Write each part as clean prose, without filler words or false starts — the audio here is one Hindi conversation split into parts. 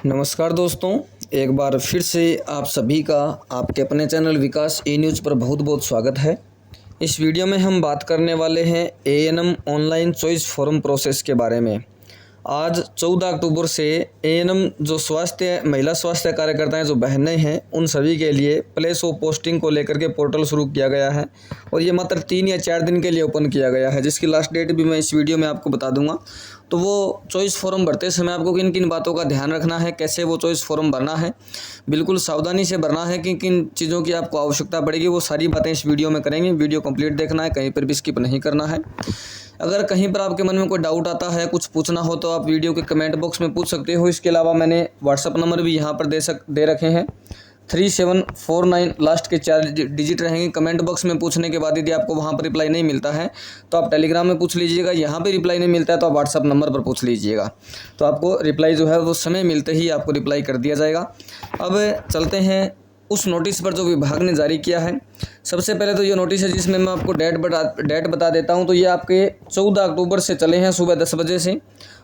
नमस्कार दोस्तों, एक बार फिर से आप सभी का आपके अपने चैनल विकास ई न्यूज़ पर बहुत बहुत स्वागत है। इस वीडियो में हम बात करने वाले हैं ANM online choice form process के बारे में। आज 14 अक्टूबर से एएनएम जो महिला स्वास्थ्य कार्यकर्ताएं जो बहनें हैं उन सभी के लिए प्लेस ऑफ पोस्टिंग को लेकर के पोर्टल शुरू किया गया है और ये मात्र 3 या 4 दिन के लिए ओपन किया गया है, जिसकी लास्ट डेट भी मैं इस वीडियो में आपको बता दूंगा। तो वो चॉइस फॉर्म भरते समय आपको किन किन बातों का ध्यान रखना है, कैसे वो चॉइस फॉर्म भरना है, बिल्कुल सावधानी से भरना है, किन किन चीज़ों की आपको आवश्यकता पड़ेगी, वो सारी बातें इस वीडियो में करेंगे। वीडियो कंप्लीट देखना है, कहीं पर भी स्किप नहीं करना है। अगर कहीं पर आपके मन में कोई डाउट आता है, कुछ पूछना हो तो आप वीडियो के कमेंट बॉक्स में पूछ सकते हो। इसके अलावा मैंने व्हाट्सअप नंबर भी यहाँ पर दे रखे हैं। 3749 लास्ट के 4 डिजिट रहेंगे। कमेंट बॉक्स में पूछने के बाद यदि आपको वहाँ पर रिप्लाई नहीं मिलता है तो आप टेलीग्राम में पूछ लीजिएगा। यहाँ पे रिप्लाई नहीं मिलता है तो आप व्हाट्सअप नंबर पर पूछ लीजिएगा, तो आपको रिप्लाई जो है वो समय मिलते ही आपको रिप्लाई कर दिया जाएगा। अब चलते हैं उस नोटिस पर जो विभाग ने जारी किया है। सबसे पहले तो ये नोटिस है जिसमें मैं आपको डेट बता देता हूँ। तो ये आपके 14 अक्टूबर से चले हैं सुबह 10 बजे से,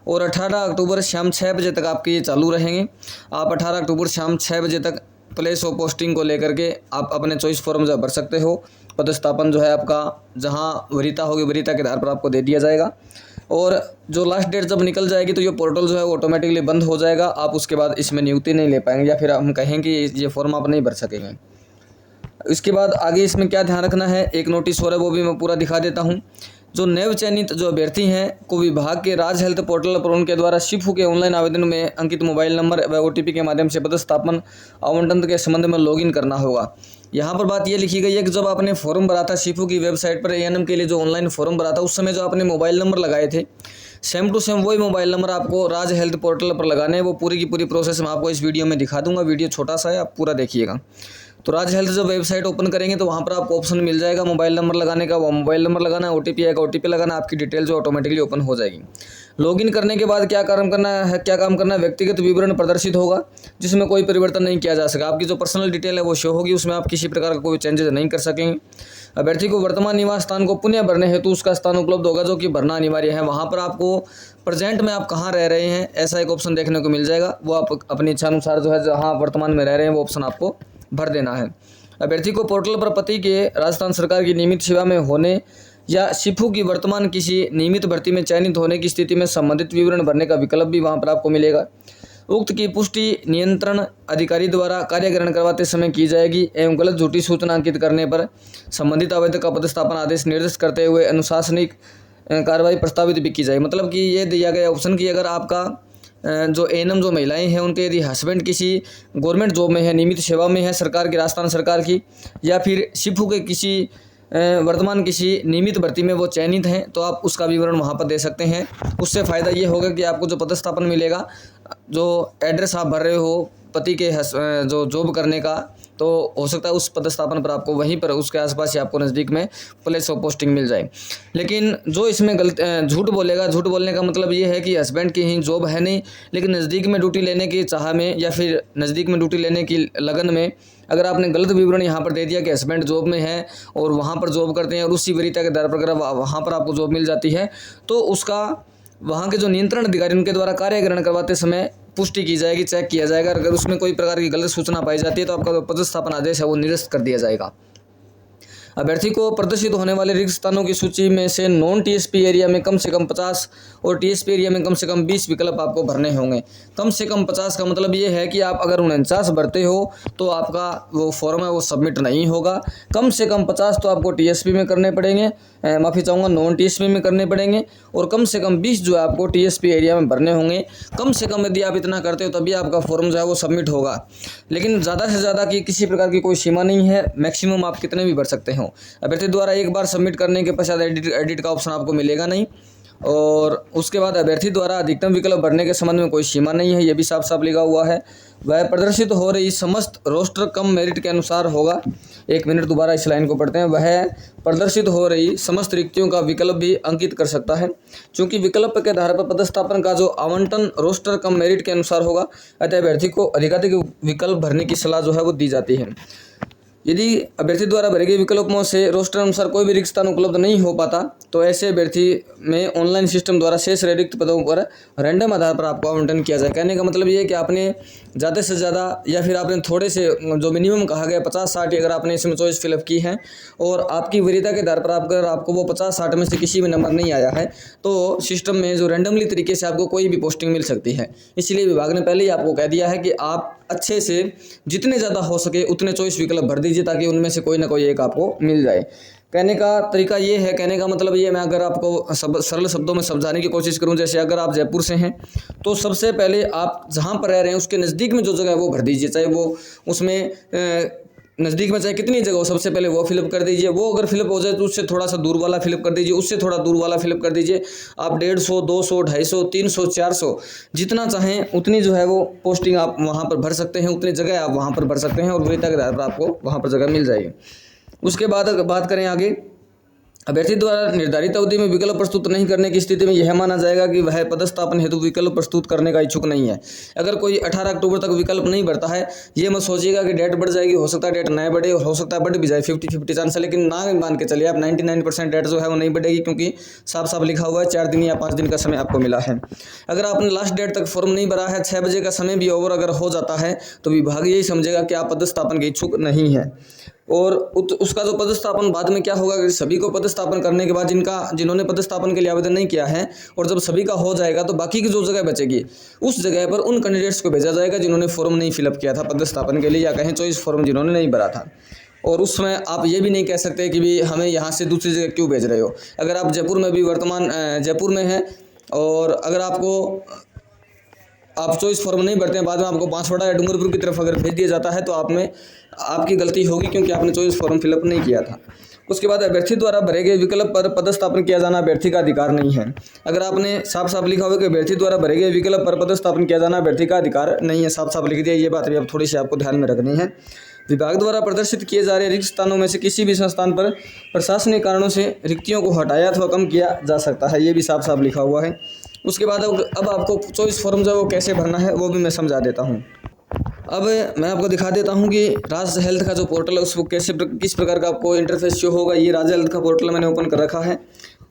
और 18 अक्टूबर शाम 6 बजे तक आपके ये चालू रहेंगे। आप 18 अक्टूबर शाम 6 बजे तक प्लेस ऑफ पोस्टिंग को लेकर के आप अपने चॉइस फॉर्म जो भर सकते हो। पदस्थापन जो है आपका जहाँ वरीयता होगी वरीयता के आधार पर आपको दे दिया जाएगा, और जो लास्ट डेट जब निकल जाएगी तो ये पोर्टल जो है वो ऑटोमेटिकली बंद हो जाएगा। आप उसके बाद इसमें नियुक्ति नहीं ले पाएंगे, या फिर हम कहें कि ये फॉर्म आप नहीं भर सकेंगे। इसके बाद आगे इसमें क्या ध्यान रखना है, एक नोटिस और है, वो भी मैं पूरा दिखा देता हूँ। जो नव चयनित जो अभ्यर्थी हैं को विभाग के राज हेल्थ पोर्टल पर उनके द्वारा शिफू के ऑनलाइन आवेदन में अंकित मोबाइल नंबर व ओटीपी के माध्यम से पदस्थापन आवंटन के संबंध में लॉगिन करना होगा। यहाँ पर बात ये लिखी गई है कि जब आपने फॉर्म भरा था शिफू की वेबसाइट पर एएनएम के लिए जो ऑनलाइन फॉर्म भरा था, उस समय जो आपने मोबाइल नंबर लगाए थे सेम टू सेम वही मोबाइल नंबर आपको राज हेल्थ पोर्टल पर लगाने हैं। वो पूरी की पूरी प्रोसेस मैं आपको इस वीडियो में दिखा दूंगा। वीडियो छोटा सा है, आप पूरा देखिएगा। तो राज हेल्थ जब वेबसाइट ओपन करेंगे तो वहाँ पर आपको ऑप्शन मिल जाएगा मोबाइल नंबर लगाने का। वो मोबाइल नंबर लगाना है, ओटीपी आएगा, ओटीपी लगाना, आपकी डिटेल जो ऑटोमेटिकली ओपन हो जाएगी। लॉगिन करने के बाद क्या काम करना है, व्यक्तिगत विवरण प्रदर्शित होगा जिसमें कोई परिवर्तन नहीं किया जा सका। आपकी जो पर्सनल डिटेल है वो शो होगी, उसमें आप किसी प्रकार का कोई चेंजेस नहीं कर सकेंगे। अभ्यर्थी को वर्तमान निवास स्थान को पुनः भरने हेतु उसका स्थान उपलब्ध होगा जो कि भरना अनिवार्य है। वहाँ पर आपको प्रेजेंट में आप कहाँ रह रहे हैं ऐसा एक ऑप्शन देखने को मिल जाएगा। वो आप अपनी इच्छा अनुसार जो है जहाँ वर्तमान में रह रहे हैं वो ऑप्शन आपको भर देना है। अभ्यर्थी को पोर्टल पर पति के राजस्थान सरकार की नियमित सेवा में होने या शिफू की वर्तमान किसी नियमित भर्ती में चयनित होने की स्थिति में संबंधित विवरण भरने का विकल्प भी वहां पर आपको मिलेगा। उक्त की पुष्टि नियंत्रण अधिकारी द्वारा कार्य ग्रहण करवाते समय की जाएगी एवं गलत झूठी सूचना अंकित करने पर संबंधित आवेदक का पदस्थापन आदेश निर्दिष्ट करते हुए अनुशासनिक कार्रवाई प्रस्तावित भी की जाएगी। मतलब कि ये दिया गया ऑप्शन कि अगर आपका जो एएनएम जो महिलाएं हैं उनके यदि हस्बैंड किसी गवर्नमेंट जॉब में है, नियमित सेवा में है सरकार की, राजस्थान सरकार की, या फिर शिफू के किसी वर्तमान किसी नियमित भर्ती में वो चयनित हैं, तो आप उसका विवरण वहाँ पर दे सकते हैं। उससे फ़ायदा ये होगा कि आपको जो पदस्थापन मिलेगा, जो एड्रेस आप भर रहे हो पति के जो जॉब करने का, तो हो सकता है उस पदस्थापन पर आपको वहीं पर उसके आसपास ही आपको नज़दीक में प्लेस ऑफ पोस्टिंग मिल जाए। लेकिन जो इसमें झूठ बोलेगा, झूठ बोलने का मतलब ये है कि हस्बैंड की ही जॉब है नहीं, लेकिन नज़दीक में ड्यूटी लेने की चाह में या फिर नज़दीक में ड्यूटी लेने की लगन में अगर आपने गलत विवरण यहाँ पर दे दिया कि हस्बैंड जॉब में है और वहाँ पर जॉब करते हैं और उसी वरीयता के आधार पर अगर वहाँ पर आपको जॉब मिल जाती है तो उसका वहाँ के जो नियंत्रण अधिकारी उनके द्वारा कार्य ग्रहण करवाते समय पुष्टि की जाएगी, चेक किया जाएगा। अगर उसमें कोई प्रकार की गलत सूचना पाई जाती है तो आपका जो पदस्थापन आदेश है वो निरस्त कर दिया जाएगा। अभ्यर्थी को प्रदर्शित होने वाले रिक्त स्थानों की सूची में से नॉन टीएसपी एरिया में कम से कम 50 और टीएसपी एरिया में कम से कम 20 विकल्प आपको भरने होंगे। कम से कम 50 का मतलब ये है कि आप अगर 49 भरते हो तो आपका वो फॉर्म है वो सबमिट नहीं होगा। कम से कम 50 तो आपको टीएसपी में करने पड़ेंगे, माफ़ी चाहूँगा नॉन टीएसपी में करने पड़ेंगे, और कम से कम 20 जो है आपको टीएसपी एरिया में भरने होंगे। कम से कम यदि आप इतना करते हो तभी आपका फॉर्म जो है वो सबमिट होगा। लेकिन ज़्यादा से ज़्यादा की किसी प्रकार की कोई सीमा नहीं है, मैक्सिमम आप कितने भी भर सकते हो। अभ्यर्थी द्वारा एक बार सबमिट करने के पश्चात एडिट का ऑप्शन आपको मिलेगा नहीं, और उसके बाद अभ्यर्थी द्वारा अधिकतम विकल्प भरने के संबंध में कोई सीमा नहीं है, यह भी साफ साफ लिखा हुआ है। वह प्रदर्शित हो रही समस्त रोस्टर कम मेरिट के अनुसार होगा। एक मिनट दोबारा इस लाइन को पढ़ते हैं। वह प्रदर्शित हो रही समस्त रिक्तियों का विकल्प भी अंकित कर सकता है। चूंकि विकल्प के आधार पर पदस्थापन का जो आवंटन रोस्टर कम मेरिट के अनुसार होगा, अतः अभ्यर्थी को अधिकाधिक विकल्प भरने की सलाह जो है वो दी जाती है। यदि अभ्यर्थी द्वारा भरे गए विकल्पों से रोस्टर अनुसार कोई भी रिक्त स्थान उपलब्ध नहीं हो पाता तो ऐसे अभ्यर्थी में ऑनलाइन सिस्टम द्वारा शेष रिक्त पदों पर रैंडम आधार पर आपको आवंटन किया जाए। कहने का मतलब ये है कि आपने ज़्यादा से ज़्यादा या फिर आपने थोड़े से जो मिनिमम कहा गया 50-60 अगर आपने इसमें चॉइस फिलअप की है और आपकी वरीयता के आधार पर अगर आपको वो 50-60 में से किसी भी नंबर नहीं आया है तो सिस्टम में जो रैंडमली तरीके से आपको कोई भी पोस्टिंग मिल सकती है। इसलिए विभाग ने पहले ही आपको कह दिया है कि आप अच्छे से जितने ज़्यादा हो सके उतने चॉइस विकल्प भर दीजिए ताकि उनमें से कोई ना कोई एक आपको मिल जाए। कहने का तरीका ये है, कहने का मतलब ये, मैं अगर आपको सरल शब्दों में समझाने की कोशिश करूं, जैसे अगर आप जयपुर से हैं तो सबसे पहले आप जहां पर रह रहे हैं उसके नज़दीक में जो जगह है वो भर दीजिए, चाहे वो उसमें नज़दीक में चाहे कितनी जगह हो, सबसे पहले वो फिलअप कर दीजिए। वो अगर फिलअप हो जाए तो उससे थोड़ा सा दूर वाला फिलअप कर दीजिए, उससे थोड़ा दूर वाला फिलअप कर दीजिए। आप 150, 200, 250, 300, 400 जितना चाहें उतनी जो है वो पोस्टिंग आप वहाँ पर भर सकते हैं, उतनी जगह आप वहाँ पर भर सकते हैं और वरीयता के आधार पर आपको वहाँ पर जगह मिल जाएगी। उसके बाद अगर बात करें आगे, अभ्यर्थी द्वारा निर्धारित अवधि में विकल्प प्रस्तुत नहीं करने की स्थिति में यह माना जाएगा कि वह पदस्थापन हेतु विकल्प प्रस्तुत करने का इच्छुक नहीं है। अगर कोई 18 अक्टूबर तक विकल्प नहीं भरता है, ये मत सोचिएगा कि डेट बढ़ जाएगी, हो सकता है डेट नए बढ़े और हो सकता है बढ़ भी जाए, 50-50 चांस है, लेकिन ना मान के चलिए आप 99% डेट जो है वो नहीं बढ़ेगी, क्योंकि साफ साफ लिखा हुआ है 4 दिन या 5 दिन का समय आपको मिला है। अगर आपने लास्ट डेट तक फॉर्म नहीं भरा है, 6 बजे का समय भी ओवर अगर हो जाता है तो विभाग यही समझेगा कि आप पदस्थापन के इच्छुक नहीं है। और उसका जो पदस्थापन बाद में क्या होगा कि सभी को पदस्थापन करने के बाद जिन्होंने पदस्थापन के लिए आवेदन नहीं किया है और जब सभी का हो जाएगा तो बाकी की जो जगह बचेगी उस जगह पर उन कैंडिडेट्स को भेजा जाएगा जिन्होंने फॉर्म नहीं फिलअप किया था पदस्थापन के लिए, या कहें चॉइस फॉर्म जिन्होंने नहीं भरा था। और उसमें आप ये भी नहीं कह सकते कि भी हमें यहाँ से दूसरी जगह क्यों भेज रहे हो। अगर आप जयपुर में भी वर्तमान जयपुर में हैं और अगर आप चॉइस फॉर्म नहीं भरते हैं, बाद में आपको बांसवाड़ा या डूंगरपुर की तरफ अगर भेज दिया जाता है तो आपकी गलती होगी, क्योंकि आपने चॉइस फॉर्म फिलअप नहीं किया था। उसके बाद अभ्यर्थी द्वारा भरे गए विकल्प पर पदस्थापन किया जाना अभ्यर्थी का अधिकार नहीं है। अगर आपने साफ साफ लिखा हुआ कि अभ्यर्थी द्वारा भरे गए विकल्प पर पदस्थापन किया जाना अभ्यर्थी का अधिकार नहीं है, साफ साफ लिख दिया, ये बात भी अब थोड़ी सी आपको ध्यान में रखनी है। विभाग द्वारा प्रदर्शित किए जा रहे रिक्त स्थानों में से किसी भी संस्थान पर प्रशासनिक कारणों से रिक्तियों को हटाया अथवा कम किया जा सकता है, ये भी साफ साफ लिखा हुआ है। उसके बाद अब आपको चॉइस फॉर्म जो है वो कैसे भरना है वो भी मैं समझा देता हूँ। अब मैं आपको दिखा देता हूँ कि राज्य हेल्थ का जो पोर्टल है उसको किस प्रकार का आपको इंटरफेस शो होगा। ये राज्य हेल्थ का पोर्टल मैंने ओपन कर रखा है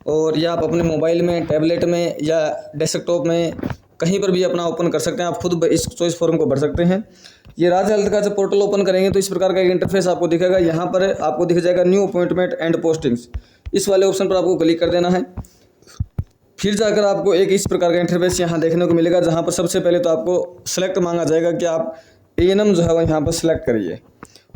और ये आप अपने मोबाइल में, टैबलेट में या डेस्कटॉप में कहीं पर भी अपना ओपन कर सकते हैं। आप खुद इस चॉइस फॉर्म को भर सकते हैं। ये राज्य हेल्थ का जब पोर्टल ओपन करेंगे तो इस प्रकार का एक इंटरफेस आपको दिखेगा। यहाँ पर आपको दिख जाएगा न्यू अपॉइंटमेंट एंड पोस्टिंग्स, इस वाले ऑप्शन पर आपको क्लिक कर देना है। फिर जाकर आपको एक इस प्रकार का इंटरफेस यहाँ देखने को मिलेगा, जहाँ पर सबसे पहले तो आपको सेलेक्ट मांगा जाएगा कि आप ANM जो है वो यहाँ पर सेलेक्ट करिए।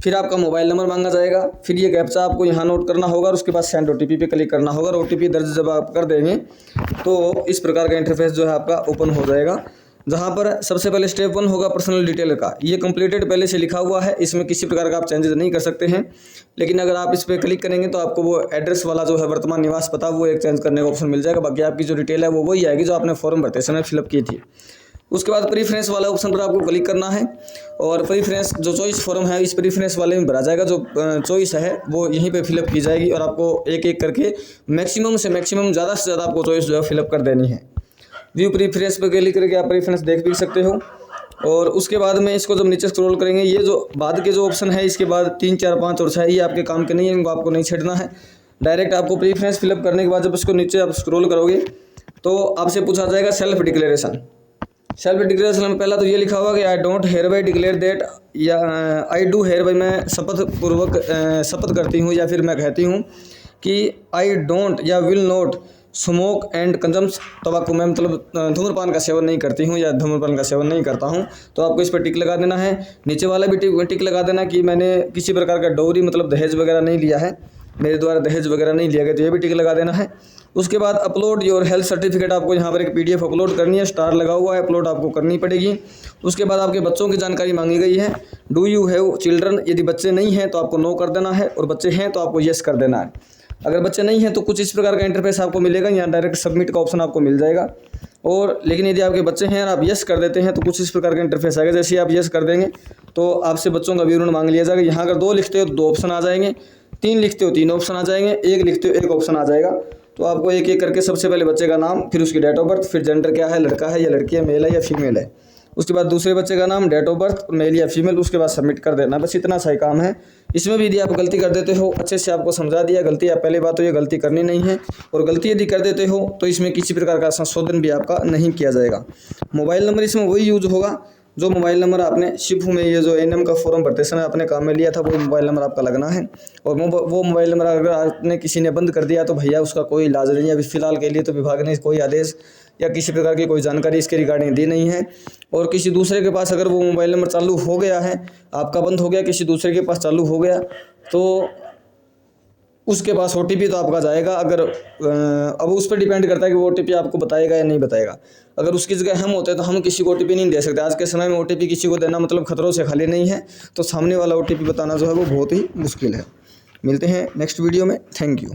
फिर आपका मोबाइल नंबर मांगा जाएगा, फिर ये कैप्चा आपको यहाँ नोट करना होगा और उसके बाद सेंड OTP पे क्लिक करना होगा। और OTP दर्ज जब आप कर देंगे तो इस प्रकार का इंटरफेस जो है आपका ओपन हो जाएगा, जहाँ पर सबसे पहले स्टेप 1 होगा पर्सनल डिटेल का। ये कंप्लीटेड पहले से लिखा हुआ है, इसमें किसी प्रकार का आप चेंजेस नहीं कर सकते हैं। लेकिन अगर आप इस पर क्लिक करेंगे तो आपको वो एड्रेस वाला जो है वर्तमान निवास पता वो एक चेंज करने का ऑप्शन मिल जाएगा। बाकी आपकी जो डिटेल है वो वही आएगी जो आपने फॉर्म भरते समय फिलअप की थी। उसके बाद प्रीफ्रेंस वाला ऑप्शन पर आपको क्लिक करना है और प्रीफ्रेंस जो चॉइस फॉर्म है इस प्रीफ्रेंस वाले में भरा जाएगा। जो चॉइस है वो यहीं पे फिलअप की जाएगी और आपको एक एक करके मैक्सिमम से मैक्सिमम ज़्यादा से ज़्यादा आपको चॉइस जो है फिलअप कर देनी है। व्यू प्रीफ्रेंस पर क्लिक करके आप प्रीफ्रेंस देख भी सकते हो। और उसके बाद में इसको जब नीचे स्क्रॉल करेंगे, ये जो बाद के जो ऑप्शन है इसके बाद 3, 4, 5 और 6 ये आपके काम के नहीं है, इनको आपको नहीं छेड़ना है। डायरेक्ट आपको प्रीफ्रेंस फिलअप करने के बाद जब इसको नीचे आप स्क्रॉल करोगे तो आपसे पूछा जाएगा सेल्फ डिक्लेरेशन। सेल्फ डिक्लेरेशन में पहला तो ये लिखा हुआ कि I don't hair by declare that, या आई डू हेयर बाई, मैं शपथ करती हूँ या फिर मैं कहती हूँ कि आई डोंट या विल नॉट स्मोक एंड कंजम्स तंबाकू, मैं मतलब धूम्रपान का सेवन नहीं करती हूँ या धूम्रपान का सेवन नहीं करता हूँ। तो आपको इस पर टिक लगा देना है। नीचे वाला भी टिक लगा देना कि मैंने किसी प्रकार का डोरी मतलब दहेज वगैरह नहीं लिया है, मेरे द्वारा दहेज वगैरह नहीं लिया गया, तो ये भी टिक लगा देना है। उसके बाद अपलोड योर हेल्थ सर्टिफिकेट, आपको यहाँ पर एक PDF अपलोड करनी है, स्टार लगा हुआ है, अपलोड आपको करनी पड़ेगी। उसके बाद आपके बच्चों की जानकारी मांगी गई है। डू यू हैव चिल्ड्रन, यदि बच्चे नहीं हैं तो आपको नो कर देना है और बच्चे हैं तो आपको येस कर देना है। अगर बच्चे नहीं हैं तो कुछ इस प्रकार का इंटरफेस आपको मिलेगा, यहाँ डायरेक्ट सबमिट का ऑप्शन आपको मिल जाएगा। और लेकिन यदि आपके बच्चे हैं और आप येस कर देते हैं तो कुछ इस प्रकार का इंटरफेस आएगा। जैसे ही आप येस कर देंगे तो आपसे बच्चों का विवरण मांग लिया जाएगा। यहाँ अगर 2 लिखते हो तो 2 ऑप्शन आ जाएंगे, 3 लिखते हो 3 ऑप्शन आ जाएंगे, 1 लिखते हो 1 ऑप्शन आ जाएगा। तो आपको एक एक करके सबसे पहले बच्चे का नाम, फिर उसकी डेट ऑफ बर्थ, फिर जेंडर क्या है, लड़का है या लड़की है, मेल है या फीमेल है, उसके बाद दूसरे बच्चे का नाम, डेट ऑफ बर्थ, मेल या फीमेल, उसके बाद सबमिट कर देना। बस इतना सा ही काम है। इसमें भी यदि आप गलती कर देते हो, अच्छे से आपको समझा दिया, गलती आप पहली बात तो ये गलती करनी नहीं है, और गलती यदि कर देते हो तो इसमें किसी प्रकार का संशोधन भी आपका नहीं किया जाएगा। मोबाइल नंबर इसमें वही यूज होगा जो मोबाइल नंबर आपने शिफ्ट में ये जो एएनएम का फॉर्म भरते समय अपने काम में लिया था, वो मोबाइल नंबर आपका लगना है। और वो मोबाइल नंबर अगर आपने किसी ने बंद कर दिया तो भैया उसका कोई इलाज नहीं है। अभी फिलहाल के लिए तो विभाग ने कोई आदेश या किसी प्रकार की कोई जानकारी इसके रिगार्डिंग दी नहीं है। और किसी दूसरे के पास अगर वो मोबाइल नंबर चालू हो गया है, आपका बंद हो गया, किसी दूसरे के पास चालू हो गया, तो उसके पास ओटीपी तो आपका जाएगा। अगर अब उस पर डिपेंड करता है कि वो ओटीपी आपको बताएगा या नहीं बताएगा। अगर उसकी जगह हम होते हैं तो हम किसी को ओटीपी नहीं दे सकते। आज के समय में ओटीपी किसी को देना मतलब खतरों से खाली नहीं है, तो सामने वाला ओटीपी बताना जो है वो बहुत ही मुश्किल है। मिलते हैं नेक्स्ट वीडियो में। Thank you.